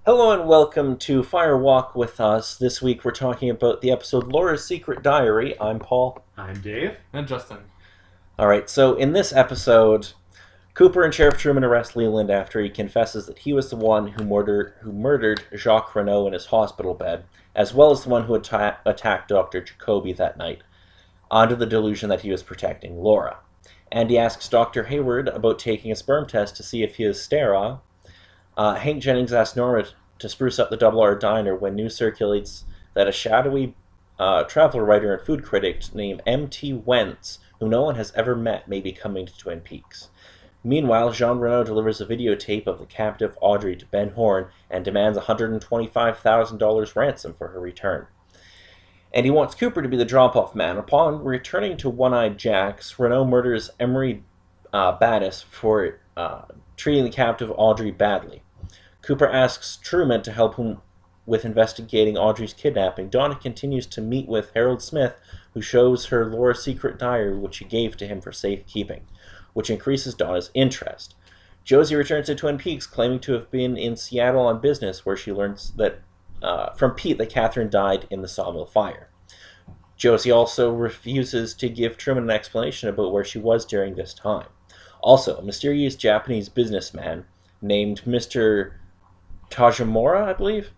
Hello and welcome to Fire Walk with Us. This week we're talking about the episode Laura's Secret Diary. I'm Paul. I'm Dave. And Justin. Alright, so in this episode, Cooper and Sheriff Truman arrest Leland after he confesses that he was the one who murdered Jacques Renault in his hospital bed, as well as the one who attacked Dr. Jacoby that night, under the delusion that he was protecting Laura. And he asks Dr. Hayward about taking a sperm test to see if he is sterile. Hank Jennings asks Norma to spruce up the Double R Diner when news circulates that a shadowy traveler writer and food critic named M.T. Wentz, who no one has ever met, may be coming to Twin Peaks. Meanwhile, Jean Renault delivers a videotape of the captive Audrey to Ben Horne and demands $125,000 ransom for her return. And he wants Cooper to be the drop-off man. Upon returning to One-Eyed Jack's, Renault murders Emery Battis for treating the captive Audrey badly. Cooper asks Truman to help him with investigating Audrey's kidnapping. Donna continues to meet with Harold Smith, who shows her Laura's secret diary, which she gave to him for safekeeping, which increases Donna's interest. Josie returns to Twin Peaks, claiming to have been in Seattle on business, where she learns that from Pete that Catherine died in the sawmill fire. Josie also refuses to give Truman an explanation about where she was during this time. Also, a mysterious Japanese businessman named Mr. Tajimura, I believe,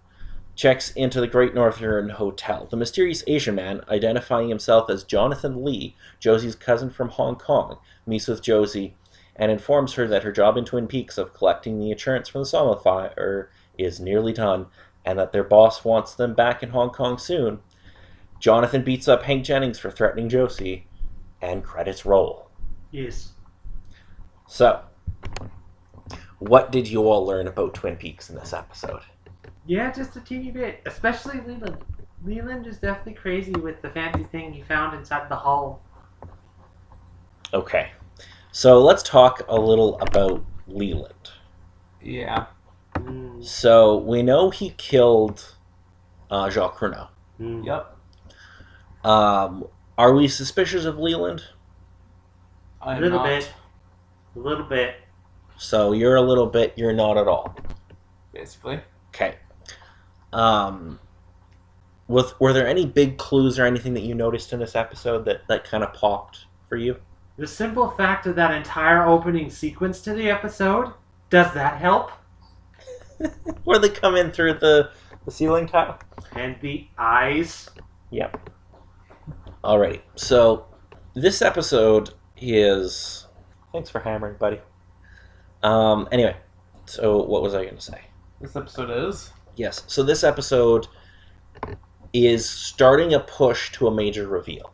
checks into the Great Northern Hotel. The mysterious Asian man, identifying himself as Jonathan Lee, Josie's cousin from Hong Kong, meets with Josie and informs her that her job in Twin Peaks of collecting the insurance from the sawmill fire is nearly done, and that their boss wants them back in Hong Kong soon. Jonathan beats up Hank Jennings for threatening Josie, and credits roll. Yes. So, what did you all learn about Twin Peaks in this episode? Yeah, just a teeny bit. Especially Leland. Leland is definitely crazy with the fancy thing he found inside the hull. Okay, so let's talk a little about Leland. Yeah. So, we know he killed Jacques Renault. Yep. Are we suspicious of Leland? I'm A little not, bit. A little bit. So, you're a little bit, you're not at all. basically. Okay. Were there any big clues or anything that you noticed in this episode that kind of popped for you? The simple fact of that entire opening sequence to the episode, does that help? Where they come in through the ceiling tile? And the eyes. Yep. Alrighty. So, this episode is... Thanks for hammering, buddy. Anyway, so what was I going to say? This episode is? Yes, so this episode is starting a push to a major reveal.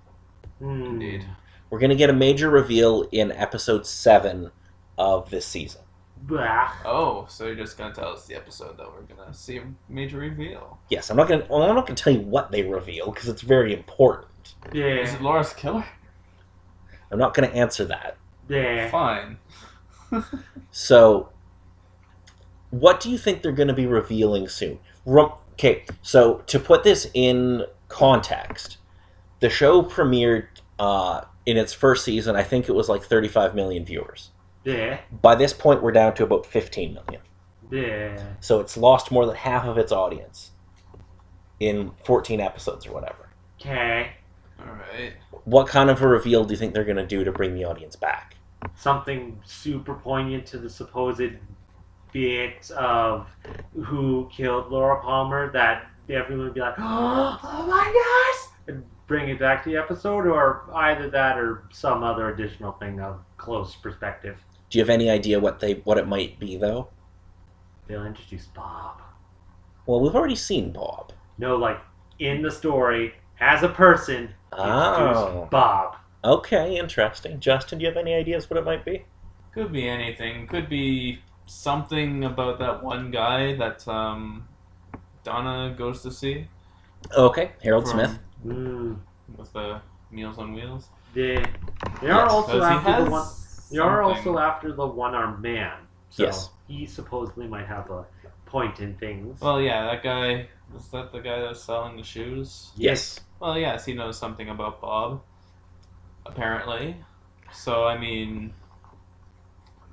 Indeed. We're going to get a major reveal in episode 7 of this season. Blah. Oh, so you're just gonna tell us the episode that we're gonna see a major reveal. Yes, I'm not going to tell you what they reveal because it's very important. Is Yeah. it Laura's killer? I'm not going to answer that. Yeah. Fine. So, what do you think they're going to be revealing soon? Okay, so to put this in context, the show premiered in its first season, I think it was like 35 million viewers. Yeah. By this point, we're down to about 15 million. Yeah. So it's lost more than half of its audience in 14 episodes or whatever. Okay. Alright. What kind of a reveal do you think they're going to do to bring the audience back? Something super poignant to the supposed bit of who killed Laura Palmer that everyone would be like, oh my gosh! And bring it back to the episode, or either that or some other additional thing of close perspective. Do you have any idea what it might be, though? They'll introduce Bob. Well, we've already seen Bob. No, like in the story, as a person, introduce Oh. Bob. Okay, interesting. Justin, do you have any ideas what it might be? Could be anything. Could be something about that one guy that Donna goes to see. Okay, Harold From- Smith. With the Meals on Wheels. They are Yes, also Because he after has the one. They are something. also after the one-armed man. So Yes. he supposedly might have a point in things. Well, yeah, that guy... Is that the guy that's selling the shoes? Yes. Well, yes, he knows something about Bob. Apparently. So, I mean...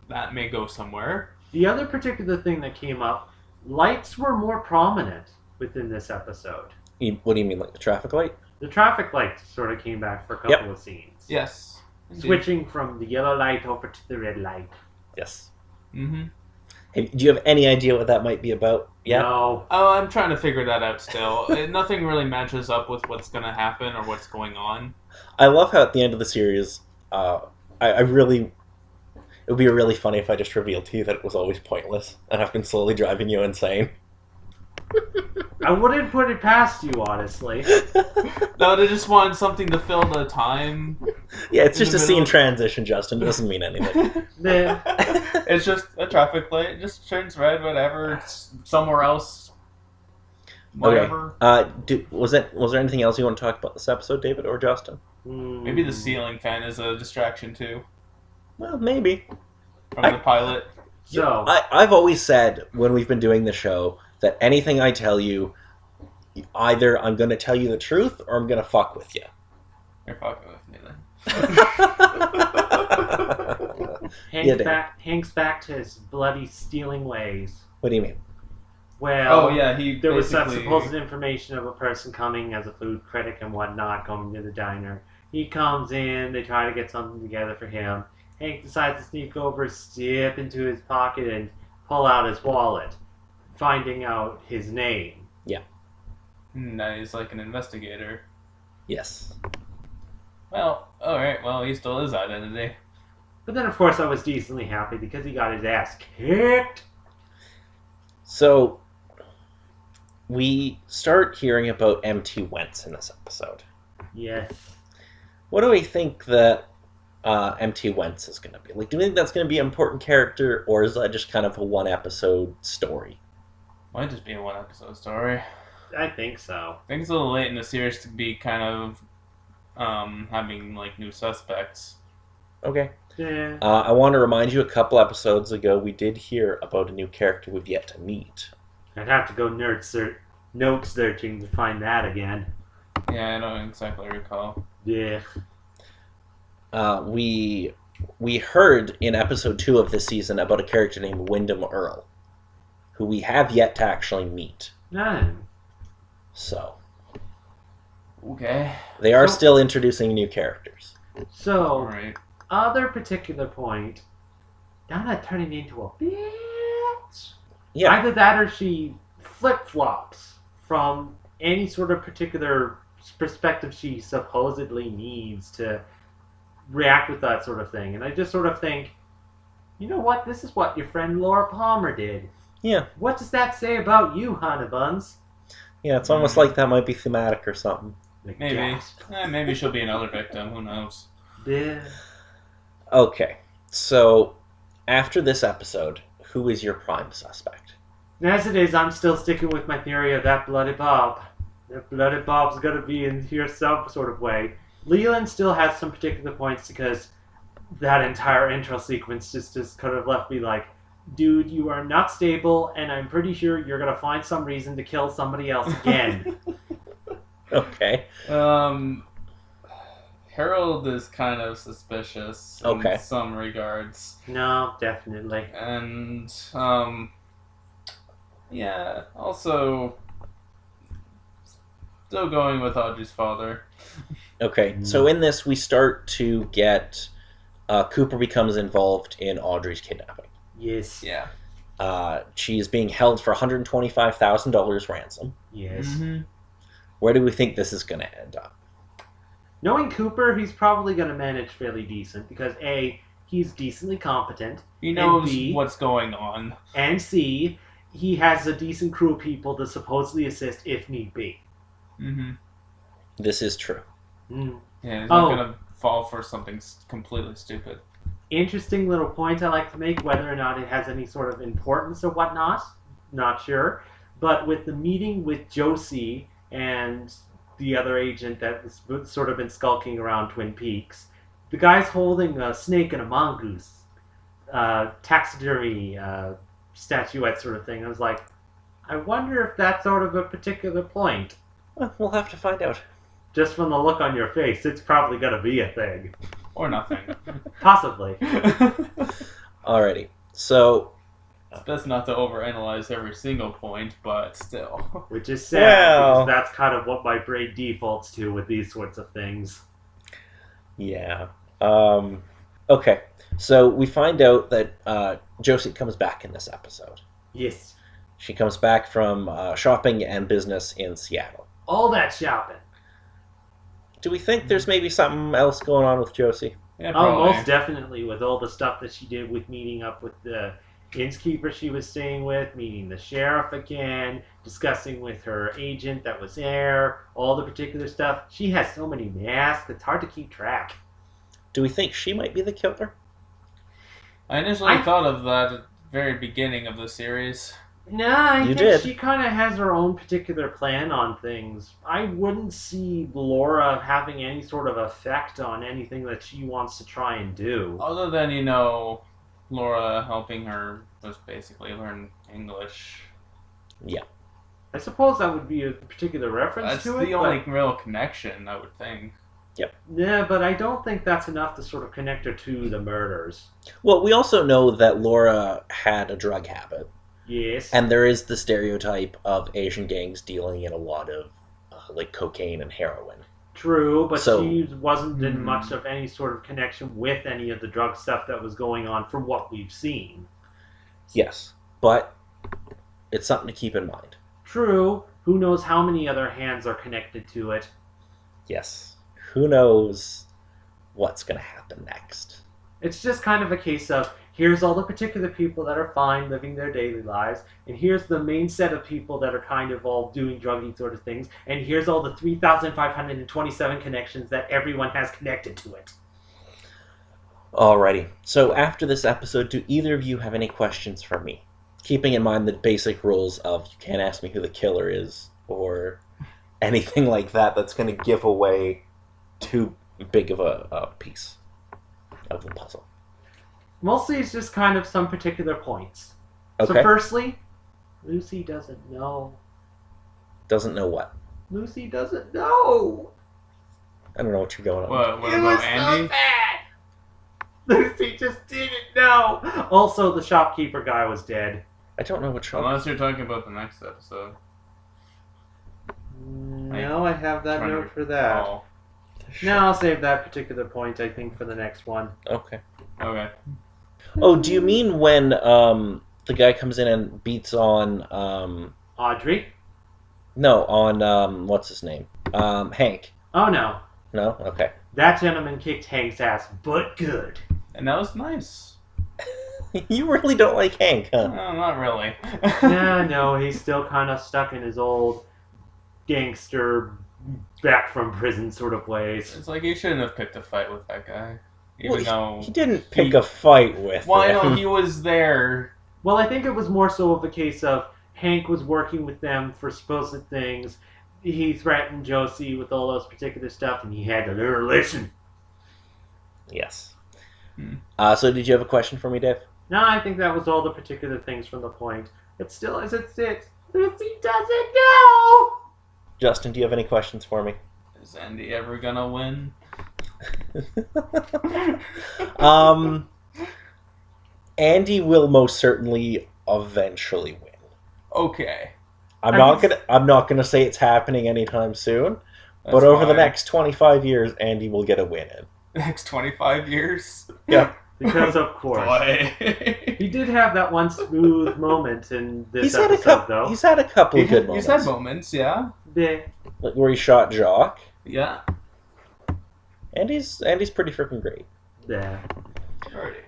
That may go somewhere. The other particular thing that came up lights were more prominent within this episode. What do you mean, like the traffic light? The traffic lights sort of came back for a couple of scenes. Yes. Indeed. Switching from the yellow light over to the red light. Yes. Mm-hmm. Hey, do you have any idea what that might be about? Yeah. No. Oh, I'm trying to figure that out still. Nothing really matches up with what's going to happen or what's going on. I love how at the end of the series, I really... It would be really funny if I just revealed to you that it was always pointless, and I've been slowly driving you insane. I wouldn't put it past you, honestly. No, they just wanted something to fill the time. Yeah, it's In just the a scene middle. transition, Justin. It doesn't mean anything. Yeah. It's just a traffic light. It just turns red, whatever. It's somewhere else. Whatever. Was there anything else you want to talk about this episode, David or Justin? Maybe the ceiling fan is a distraction too Well, maybe. from the pilot. So, I've always said when we've been doing the show that anything I tell you, either I'm going to tell you the truth or I'm going to fuck with you. You're fucking with me then. Hank's back to his bloody stealing ways. What do you mean? Well, Oh yeah, he there was some basically- supposed information of a person coming as a food critic and whatnot, going to the diner. He comes in, they try to get something together for him. Hank decides to sneak over, step into his pocket, and pull out his wallet, finding out his name. Now he's like an investigator. Yes. Well, alright, well, he stole his identity. But then, of course, I was decently happy because he got his ass kicked. So, we start hearing about MT Wentz in this episode. Yes. What do we think that MT Wentz is going to be? Like, do we think that's going to be an important character, or is that just kind of a one-episode story? Might just be a one-episode story. I think so. I think it's a little late in the series to be kind of having like new suspects. Okay. Yeah. I want to remind you, a couple episodes ago, we did hear about a new character we've yet to meet. I'd have to go note searching to find that again. Yeah, I don't exactly recall. Yeah. We heard in episode 2 of this season about a character named Wyndham Earl, who we have yet to actually meet. No. So, Okay. they are So- still introducing new characters. So, Alright. other particular point, Donna turning into a bitch. Yeah. Either that or she flip-flops from any sort of particular perspective she supposedly needs to react with that sort of thing. And I just sort of think, you know what? This is what your friend Laura Palmer did. Yeah. What does that say about you, Hannah Buns? Yeah, it's almost like that might be thematic or something. Like, Maybe. gasp. Maybe she'll be another victim. Who knows? Yeah. Okay, so after this episode, who is your prime suspect? And as it is, I'm still sticking with my theory of that Bloody Bob. That Bloody Bob's gonna be in here some sort of way. Leland still has some particular points because that entire intro sequence just kind of left me like, dude, you are not stable, and I'm pretty sure you're gonna find some reason to kill somebody else again. Okay. Harold is kind of suspicious Okay. in some regards. No, definitely. And, yeah, also, still going with Audrey's father. Okay, so in this, we start to get Cooper becomes involved in Audrey's kidnapping. Yes. Yeah. She is being held for $125,000 ransom. Yes. Mm-hmm. Where do we think this is going to end up? Knowing Cooper, he's probably gonna manage fairly decent because A, he's decently competent, He knows B, what's going on. and C, he has a decent crew of people to supposedly assist if need be. Mm-hmm. This is true. Mm. Yeah, he's not Oh. gonna fall for something completely stupid. Interesting little point I like to make, whether or not it has any sort of importance or whatnot, not sure. But with the meeting with Josie and the other agent that was sort of been skulking around Twin Peaks, the guy's holding a snake and a mongoose, taxidermy, statuette sort of thing. I was like, I wonder if that's sort of a particular point. Well, we'll have to find out. Just from the look on your face, it's probably going to be a thing. Or nothing. Possibly. Alrighty. So, It's best not to overanalyze every single point, but still. Which is sad, Well- because that's kind of what my brain defaults to with these sorts of things. Yeah. Okay. So we find out that Josie comes back in this episode. Yes. She comes back from shopping and business in Seattle. All that shopping. Do we think there's maybe something else going on with Josie? Yeah, Oh, probably. most definitely, with all the stuff that she did with meeting up with the innkeeper she was staying with, meeting the sheriff again, discussing with her agent that was there, all the particular stuff. She has so many masks, it's hard to keep track. Do we think she might be the killer? I initially thought of that at the very beginning of the series. Nah, I You think did. she kind of has her own particular plan on things. I wouldn't see Laura having any sort of effect on anything that she wants to try and do. Other than, Laura helping her just basically learn English. I suppose that would be a particular reference That's to it. the only real connection, I would think. Yeah, but I don't think that's enough to sort of connect her to the murders. Well, we also know that Laura had a drug habit. Yes. And there is the stereotype of Asian gangs dealing in a lot of like cocaine and heroin. True, but So- she wasn't in Hmm. much of any sort of connection with any of the drug stuff that was going on from what we've seen. Yes, but it's something to keep in mind. True, who knows how many other hands are connected to it. Yes. Who knows what's going to happen next? It's just kind of a case of, here's all the particular people that are fine living their daily lives, and here's the main set of people that are kind of all doing druggy sort of things, and here's all the 3,527 connections that everyone has connected to it. Alrighty. So after this episode, do either of you have any questions for me? Keeping in mind the basic rules of you can't ask me who the killer is or anything like that that's going to give away too big of a piece of the puzzle. Mostly it's just kind of some particular points. So Okay. firstly, Lucy doesn't know. Doesn't know what. Lucy doesn't know. I don't know what you're going on. What It was about Andy? so bad. Lucy just didn't know. Also, the shopkeeper guy was dead. I don't know what show. Unless you're talking about the next episode. No, I have that Trying to note for that. Oh, No, I'll save that particular point, I think, for the next one. Okay. okay. Oh, do you mean when the guy comes in and beats on Audrey? no, on what's his name? Hank. Oh, no. No? Okay. That gentleman kicked Hank's ass, but good. And that was nice. You really don't like Hank, huh? No, not really. Yeah, no, he's still kind of stuck in his old gangster, back from prison sort of ways. It's like you shouldn't have picked a fight with that guy. Well, Even though... He didn't pick a fight with Well, I him. know he was there. Well, I think it was more so of a case of Hank was working with them for supposed things. He threatened Josie with all those particular stuff, and he had to learn a lesson. Yes. Hmm. So did you have a question for me, Dave? No, I think that was all the particular things from the point. It still is at 6. Lucy doesn't know! Justin, do you have any questions for me? Is Andy ever gonna win? Andy will most certainly eventually win. Okay. I'm I not mean- gonna say it's happening anytime soon, That's but over the fine. next 25 years, Andy will get a win in. Next 25 years? Yeah. Because, of course. Boy. He did have that one smooth moment in this He's had a episode, couple. though. He's had a couple of good He's moments. had moments, yeah. Yeah. Like where he shot Jock. Yeah. Andy's pretty freaking great. Yeah. Already.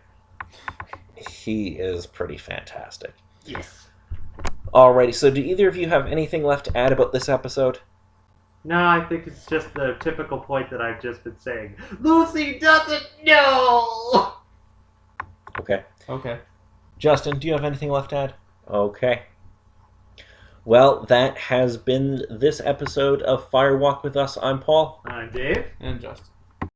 He is pretty fantastic. Yes. Alrighty, so do either of you have anything left to add about this episode? No, I think it's just the typical point that I've just been saying. Lucy doesn't know! Okay. Okay. Justin, do you have anything left to add? Okay. Well, that has been this episode of Fire Walk with Us. I'm Paul. I'm Dave. And Justin.